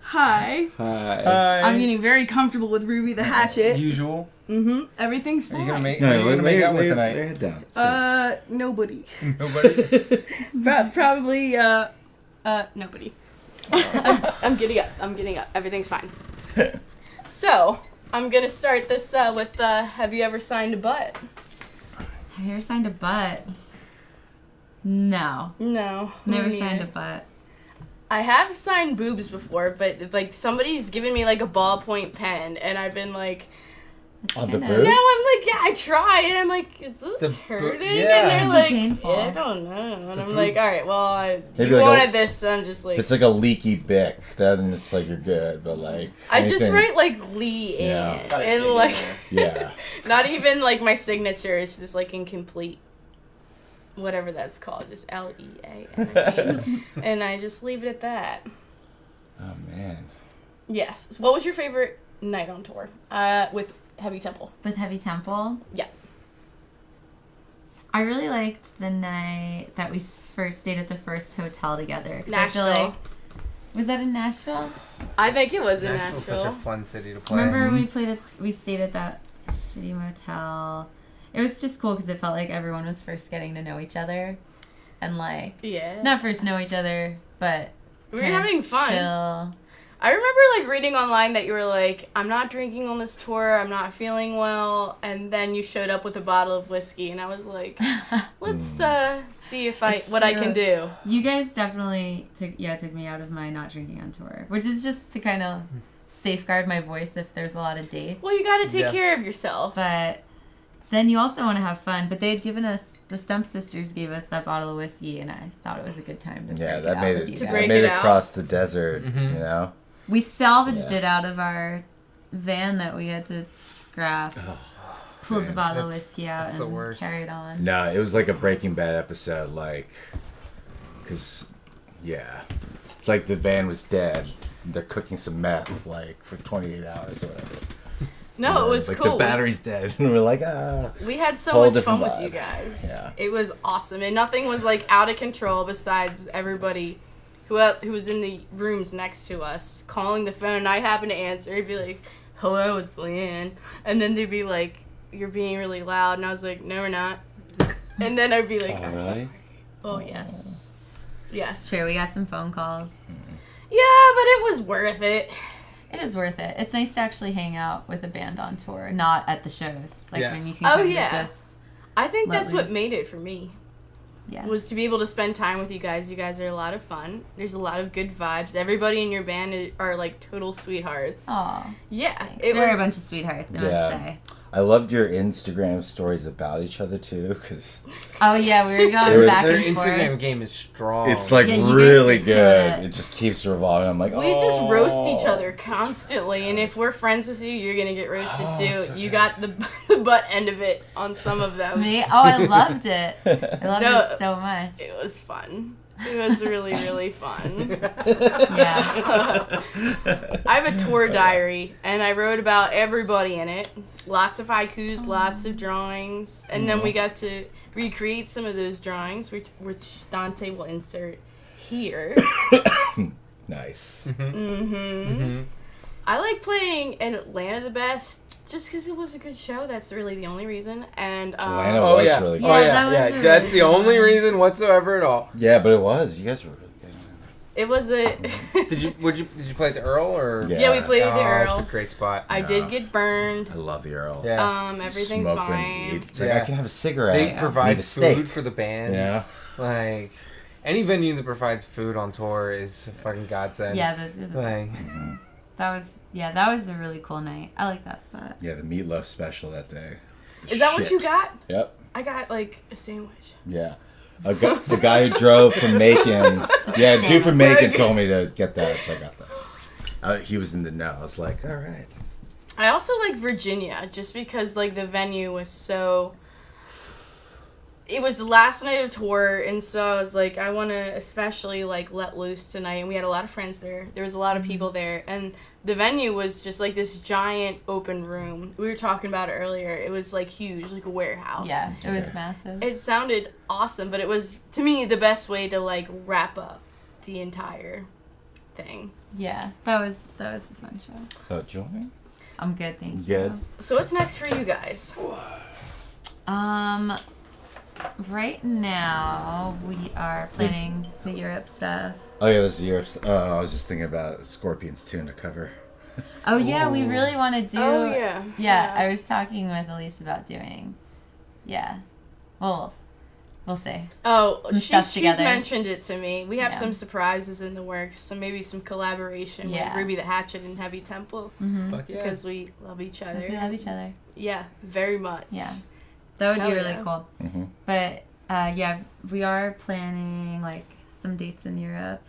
Hi. Hi. I'm getting very comfortable with Ruby the Hatchet. Usual. Everything's Are fine. you going to make, No, are you gonna make out with lay tonight? your head down. It's good. Nobody. Nobody? Probably, nobody. I'm getting up. I'm getting up. Everything's fine. So, I'm gonna start this with, have you ever signed a butt? Have you ever signed a butt? No. No. Never me signed a neither. butt. I have signed boobs before, but, like, somebody's given me, like, a ballpoint pen, and I've been, like, On the kinda- boob? Now I'm like, yeah, I try, and I'm like, is this The hurting? yeah. And they're It'd be like, painful. yeah, I don't know. And I'm boob. like, all right, well, Maybe you like wanted this, so I'm just like, If it's like a leaky Bic, then it's like you're good. But like I just anything- write like Lee in, Yeah. Gotta dig and in like, Yeah. not even like my signature. It's just like incomplete, whatever that's called, just LEA, and I just leave it at that. Oh man. Yes. What was your favorite night on tour? With Heavy Temple. With Heavy Temple? Yeah. I really liked the night that we first stayed at the first hotel together. 'Cause Nashville. I feel like, was that in Nashville? I think it was in Nashville's Nashville. such a fun city to play. Remember we stayed at that shitty motel. It was just cool because it felt like everyone was first getting to know each other. And like, Yeah. not first know each other, but We were kinda having fun. chill. I remember like reading online that you were like, I'm not drinking on this tour, I'm not feeling well, and then you showed up with a bottle of whiskey, and I was like, let's see if It's what I true. can do. You guys definitely took me out of my not drinking on tour, which is just to kind of safeguard my voice if there's a lot of dates. Well, you got to take Yeah. care of yourself. But then you also want to have fun. But they had given us, the Stump Sisters gave us that bottle of whiskey, and I thought it was a good time to Yeah, break that it out made with it. you To guys. break Made it it out. across the desert. Mhm. You know. We salvaged Yeah. it out of our van that we had to scrap. Pulled the man. bottle of That's- whiskey out that's the and worst. carried on. No, it was like a Breaking Bad episode, like, cause, yeah, it's like the van was dead. They're cooking some meth, like, for 28 hours or whatever. No, it was like cool. the battery's dead, and we're like, ah. We had so Whole much fun different with you vibe. guys. Yeah. It was awesome, and nothing was like out of control besides everybody who was in the rooms next to us calling the phone. And I happened to answer. He'd be like, "Hello, it's Leanne," and then they'd be like, "You're being really loud," and I was like, "No, we're not." And then I'd be like, Oh, really? "Oh yes, yes." True, we got some phone calls. Yeah, but it was worth it. It is worth it. It's nice to actually hang out with a band on tour, not at the shows. Like Yeah. when you can Oh, kind yeah. of just, I think Let that's what loose. made it for me. yeah. Was to be able to spend time with you guys. You guys are a lot of fun. There's a lot of good vibes. Everybody in your band are like total sweethearts. Aw, Yeah, thanks. it They're was a bunch of sweethearts, I Yeah. must say. I loved your Instagram stories about each other too, because Oh yeah, we were going They were- back Their and Instagram forth. game is strong. it's like Yeah, you guys really were good. good. It just keeps revolving. I'm like, we just oh. roast each other constantly, and if we're friends with you, you're gonna get roasted Oh, too. it's You okay. got the butt end of it on some of them. Me? Oh, I loved it. I loved No. it so much. It was fun. It was really really fun. Yeah. I have a tour diary, and I wrote about everybody in it. Lots of haikus, lots of drawings, and then we got to recreate some of those drawings, which Dante will insert here. Nice. Mm-hmm. I like playing in Atlanta the best, just because it was a good show. That's really the only reason. And Atlanta Oh was yeah. really good. Oh Yeah, yeah. that was Yeah. a That's really the good only one. reason whatsoever at all. Yeah, but it was. You guys were really good. it was a. Did you play at the Earl or? Yeah. Yeah, we played at the It's Earl. a great spot. I Yeah. did get burned. I love the Earl. Yeah. Everything's Smoke when you fine. eat. It's like, Yeah. I can have a cigarette. They Need provide a steak. food for the bands. Yeah. Like any venue that provides food on tour is a fucking godsend. Yeah, those are the Like, best. That was a really cool night. I like that spot. Yeah, the meatloaf special that day. It's the Is that what shit. you got? Yep. I got like a sandwich. Yeah. The guy who drove from Macon. Yeah, dude from Macon told me to get that, so I got that. He was in the know. I was like, all right. I also like Virginia, just because like the venue was so. It was the last night of tour, and so I was like, I want to especially like let loose tonight. And we had a lot of friends there. There was a lot of people there, and the venue was just like this giant open room. We were talking about it earlier. It was like huge, like a warehouse. Yeah, it was massive. It sounded awesome, but it was to me the best way to like wrap up the entire thing. Yeah, that was a fun show. Do you want me? I'm good, thank you. Good. So what's next for you guys? Right now we are planning the Europe stuff. Oh, yeah, this is Europe's. I was just thinking about Scorpions tune to cover. Oh yeah, we Ooh. really want to do. Oh, yeah. Yeah, Yeah. I was talking with Elise about doing. Yeah, well, We'll see. Oh, Some stuff she's together. mentioned it to me. We have Yeah. some surprises in the works, so maybe some collaboration with Ruby the Hatchet and Heavy Temple. Mm-hmm. Fuck yeah. Because we love each other. We love each other. Yeah, very much. Yeah. That would Hell be really yeah. cool. Mm-hmm. But, yeah, we are planning, like, some dates in Europe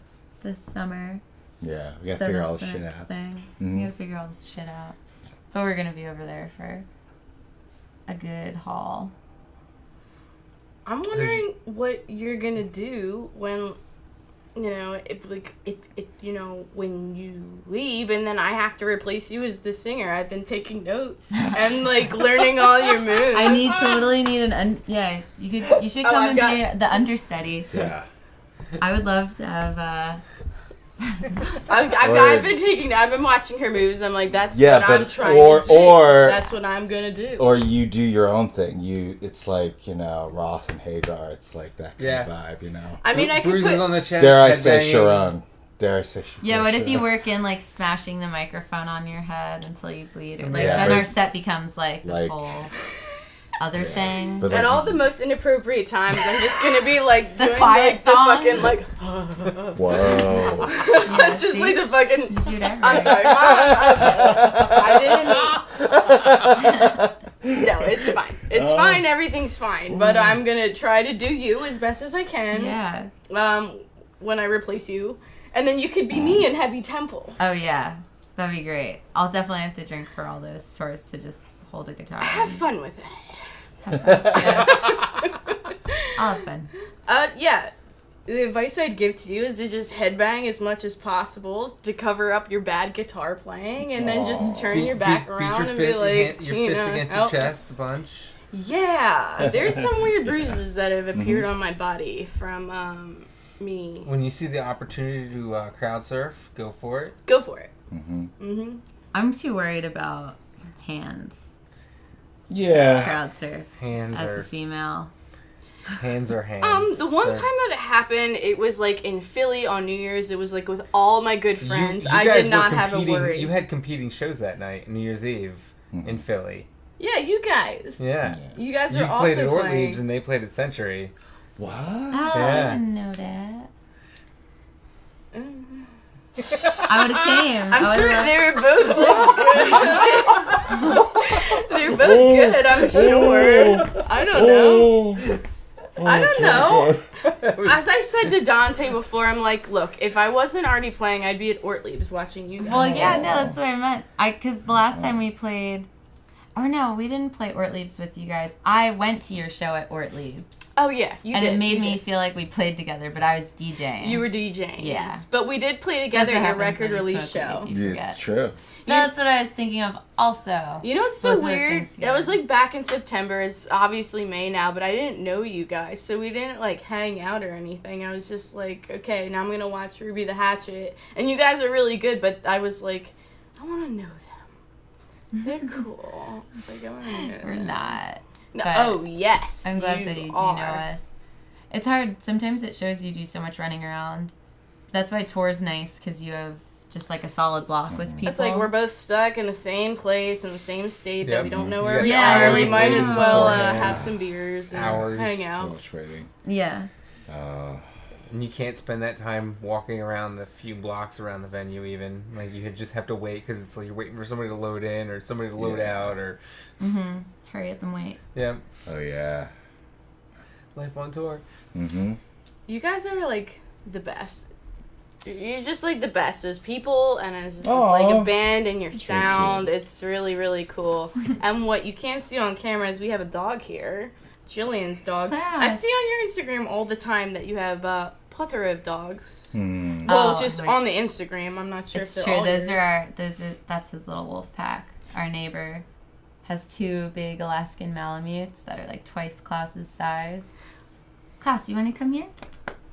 this summer. Yeah, we gotta So figure all that's this the shit next out. thing. Mhm. We gotta figure all this shit out. But we're gonna be over there for a good haul. I'm wondering what you're gonna do when, if when you leave and then I have to replace you as the singer. I've been taking notes and like learning all your moves. I totally need you should come and be the understudy. Yeah. I would love to have I've been watching her moves. I'm like, that's Yeah, what I'm but- trying or- to do. or- That's what I'm gonna do. Or you do your own thing. It's like, Roth and Hagar. It's like that kind of vibe, I mean, I could Bruises put, on the chest. Dare I say headbanging. Sharon? Dare I say Sharon? Yeah, what if you work in like smashing the microphone on your head until you bleed, or like Yeah, then but- our set becomes like this like- whole other thing. But at all the most inappropriate times, I'm just gonna be like The doing quiet like the songs. fucking like, Whoa. just see? like the fucking. You do it I'm everywhere. sorry, Mom. I didn't. No, it's fine. It's fine. Everything's fine. But I'm gonna try to do you as best as I can. Yeah. When I replace you, and then you could be me in Heavy Temple. Oh yeah, that'd be great. I'll definitely have to drink for all those tours to just hold a guitar. Have fun with it. Have fun. Yeah. I'll have fun. Yeah. The advice I'd give to you is to just headbang as much as possible to cover up your bad guitar playing, and then just turn your back around and be like, your fist against your chest a bunch. Yeah, there's some weird bruises that have appeared on my body from me. When you see the opportunity to crowd surf, go for it. Go for it. Mm-hmm. I'm too worried about hands. Yeah. Crowd surf Hands as are a female. hands. The one time that it happened, it was like in Philly on New Year's. It was like with all my good friends. You I guys did were not have a competing- worry. You had competing shows that night, New Year's Eve, in Philly. Yeah, you guys. Yeah. You guys You were played at also Ortlieb's playing. and they played at Century. What? Oh, Yeah. I didn't know that. Mm. I would have came. I'm sure I they were both like, good. They're both good, I'm sure. I don't know. I don't know. As I said to Dante before, I'm like, look, if I wasn't already playing, I'd be at Ortlieb's watching you guys. Well, yeah, no, that's what I meant. Because the last time we played, or no, we didn't play Ortlieb's with you guys. I went to your show at Ortlieb's. Oh, yeah, you and did. it made you me did. feel like we played together, but I was DJing. You were DJing. Yeah. Yes. But we did play together That's at what your happens record when you release smoke show. weed, you forget. It's true. That's what I was thinking of also. You know what's so Both those weird? things That was together. like back in September. It's obviously May now, but I didn't know you guys, so we didn't like hang out or anything. I was just like, okay, now I'm gonna watch Ruby the Hatchet, and you guys are really good. But I was like, I want to know them. They're cool. Like I want to know. We're them. not. No, but oh yes. I'm glad that you do know us. It's hard. Sometimes it shows you do so much running around. That's why tour's nice, because you have just like a solid block with people. It's like we're both stuck in the same place in the same state that Yep. we don't know You where got we Yeah, are. we're We like, might as ooh. well beforehand. have some beers and Hours. hang So out. much waiting. Yeah. And you can't spend that time walking around the few blocks around the venue even. Like, you just have to wait because it's like you're waiting for somebody to load in or somebody to load out or... Mm-hmm. Hurry up and wait. Yeah. Oh, yeah. Life on tour. Mm-hmm. You guys are like the best. You're just like the best as people and as just Aw. like a band and your That's sound. really It's really, really cool. And what you can't see on camera is we have a dog here. Jillian's dog. Yeah. I see on your Instagram all the time that you have a plethora of dogs. Hmm. Well, Oh, just which- on the Instagram. I'm not sure It's if true. they're all Those yours. are that's his little wolf pack. Our neighbor has 2 big Alaskan Malamutes that are like twice Klaus's size. Klaus, you want to come here?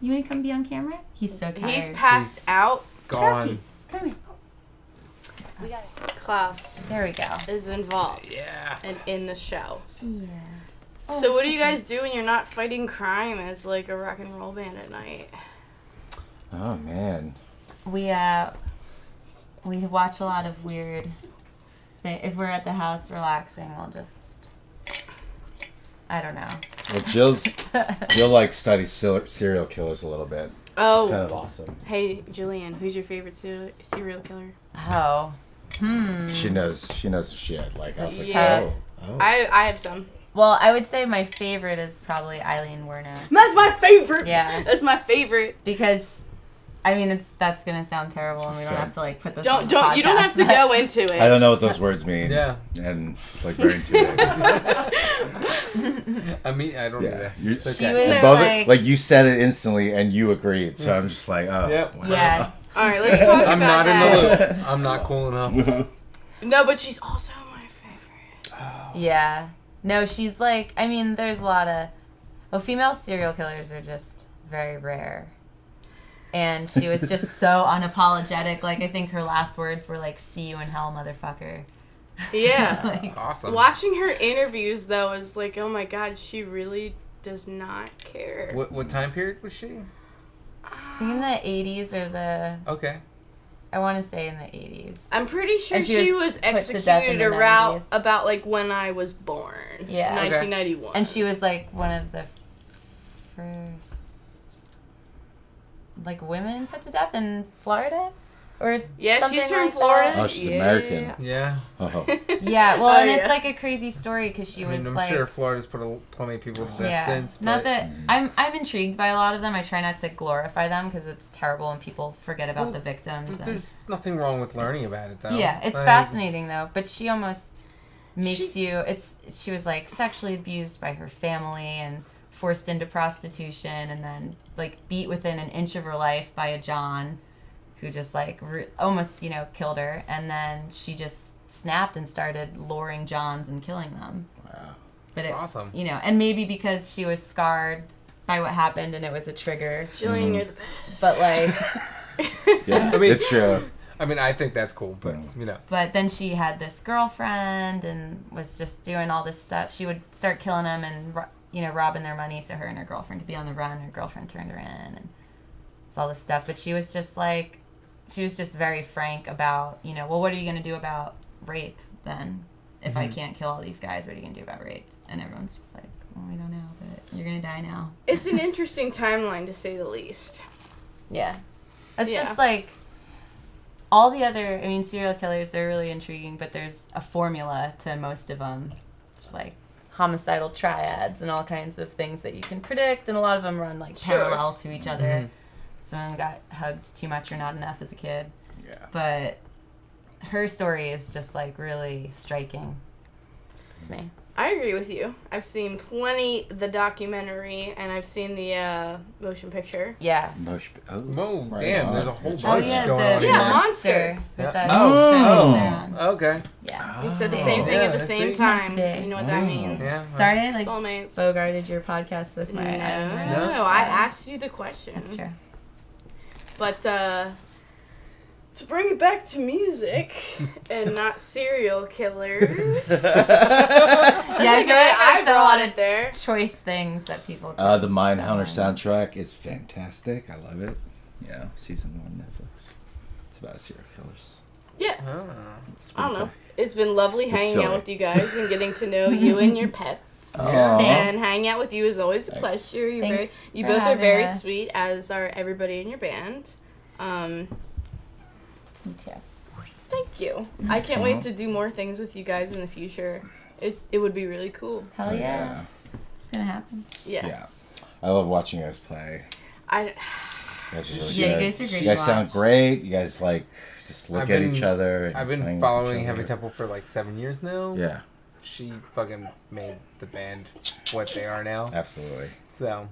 You want to come be on camera? He's so tired. He's passed He's- out. Gone. Come here. Klaus There we go. is involved Yeah. and in the show. Yeah. So what do you guys do when you're not fighting crime as like a rock and roll band at night? Oh, man. We watch a lot of weird. If we're at the house relaxing, we'll just. I don't know. Well, Jill like studies serial killers a little bit. Oh. It's kind of awesome. Hey, Julianne, who's your favorite serial killer? Oh. She knows the shit. Like, I was like, Yeah. oh. I have some. Well, I would say my favorite is probably Eileen Wuornos. That's my favorite. Yeah. That's my favorite. Because, I mean, that's gonna sound terrible, and we don't have to like put this. Don't on the podcast, you don't have to but- go into it. I don't know what those words mean. Yeah. And it's like very intuitive. I mean, I don't know. Yeah. It's She okay. was Both like, you said it instantly and you agreed. So I'm just like, oh. Yep. Wow. yeah. All right, let's talk about I'm not that. in the loop. I'm not cool enough. No, but she's also my favorite. Yeah. No, she's like, I mean, there's a lot of, well, female serial killers are just very rare. And she was just so unapologetic. Like, I think her last words were like, "See you in hell, motherfucker." Yeah. Like, Awesome. Watching her interviews though is like, oh my god, she really does not care. What time period was she? I think in the 80s or the, Okay. I want to say in the 80s. I'm pretty sure And she she was was put to death in executed the around 90s. about like when I was born. Yeah. Okay. 1991. And she was like one of the first, like, women put to death in Florida? Or yeah, something she's from like Florida. that. Oh, she's American. Yeah. Oh. Yeah, well, Oh, and yeah. it's like a crazy story because she I was mean, I'm like, sure Florida's put plenty of people to death yeah, since. not but that I'm intrigued by a lot of them. I try not to glorify them because it's terrible and people forget about the victims. And, There's nothing wrong with learning about it, though. yeah, it's Like, fascinating though. But she almost makes She- you. She was like sexually abused by her family and forced into prostitution and then like beat within an inch of her life by a John who just like almost killed her, and then she just snapped and started luring Johns and killing them. Wow. But it, Awesome. and maybe because she was scarred by what happened and it was a trigger. Jillian, you're the best. But like, Yeah, I mean- it's true. I mean, I think that's cool, but, but then she had this girlfriend and was just doing all this stuff. She would start killing them and robbing their money so her and her girlfriend could be on the run. Her girlfriend turned her in and it's all this stuff. But she was just very frank about, well, what are you going to do about rape then? If I can't kill all these guys, what are you going to do about rape? And everyone's just like, well, we don't know, but you're going to die now. It's an interesting timeline to say the least. Yeah. It's Yeah. just like all the other, serial killers, they're really intriguing, but there's a formula to most of them. Just like homicidal triads and all kinds of things that you can predict, and a lot of them run like Sure. parallel to each other. Some of them got hugged too much or not enough as a kid. Yeah. But her story is just like really striking to me. I agree with you. I've seen the documentary, and I've seen the motion picture. Yeah. Whoa, Right damn, on. there's a whole Good bunch choice. yeah, going the on. Yeah, here. Monster. With Yeah. that Oh. show they're on. Okay. Yeah. We said the same thing at the Yeah, same see? time. That's big. You know what that Oh. means? Yeah. Sorry, I like Soulmates. bogarted your podcast with my No, Island No. Runners. I asked you the question. That's true. But to bring it back to music and not serial killers. Yeah, I feel like I there's a lot brought of it there. choice things that people. The Mindhunter soundtrack is fantastic. I love it. Yeah, season 1 Netflix. It's about serial killers. Yeah. Oh. It's I don't pretty know. It's been lovely hanging silly. out with you guys and getting to know you and your pets. Aw. And hanging out with you is always a Thanks. pleasure. Thanks You for both are having very us. sweet, as are everybody in your band. Me too. Thank you. I can't wait to do more things with you guys in the future. It would be really cool. Hell yeah. It's gonna happen. Yes. I love watching you guys play. I You guys are really Yeah, good. you guys are great You guys to sound watch. great. You guys just look I've at been- each other. And I've been playing with following each Heavy other. Temple for like 7 years now. Yeah, She fucking made the band what they are now. absolutely. So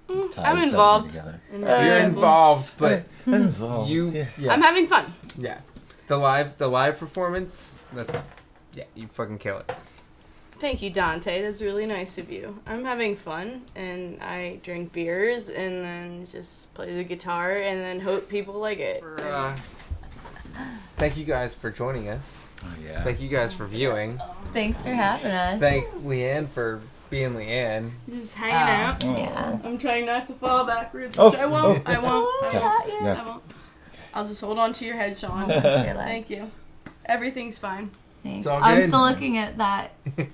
Ties I'm everything involved. together. in you're that. involved, but I'm involved. you, yeah, I'm having fun. yeah. The live performance, you fucking kill it. Thank you, Dante. That's really nice of you. I'm having fun, and I drink beers, and then just play the guitar, and then hope people like it. Thank you guys for joining us. Oh, yeah. Thank you guys for viewing. Thanks for having us. Thank Leanne for being Leanne. Just hanging out. Oh. Yeah. I'm trying not to fall backwards. Oh, Which I won't. oh. I won't. Okay. I won't. Yeah. I won't. I'll just hold on to your head, Sean. Hold on to your leg. Thank you. Everything's fine. Thanks. It's all I'm good. still looking at that. That-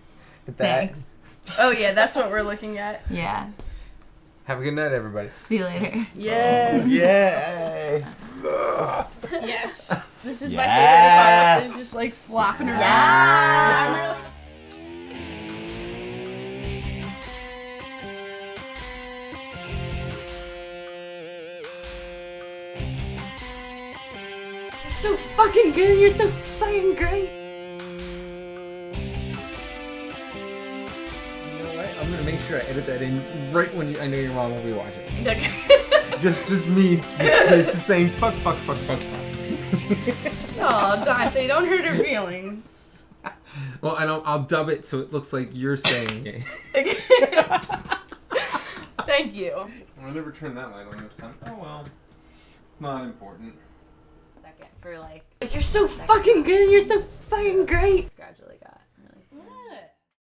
Thanks. Oh yeah, that's what we're looking at. Yeah. Have a good night, everybody. See you later. Yes. Yay! Yes. This is my Yes. favorite part. It's just like flopping around. Yeah. You're so fucking good. You're so fucking great. You know what? I'm gonna make sure I edit that in right when I know your mom will be watching. Just me. It's just saying fuck. Oh, Dante, don't hurt her feelings. Well, and I'll dub it so it looks like you're saying it. Thank you. I'll never turn that light on this time. Oh well. It's not important. Second for like. You're so fucking good. You're so fucking great.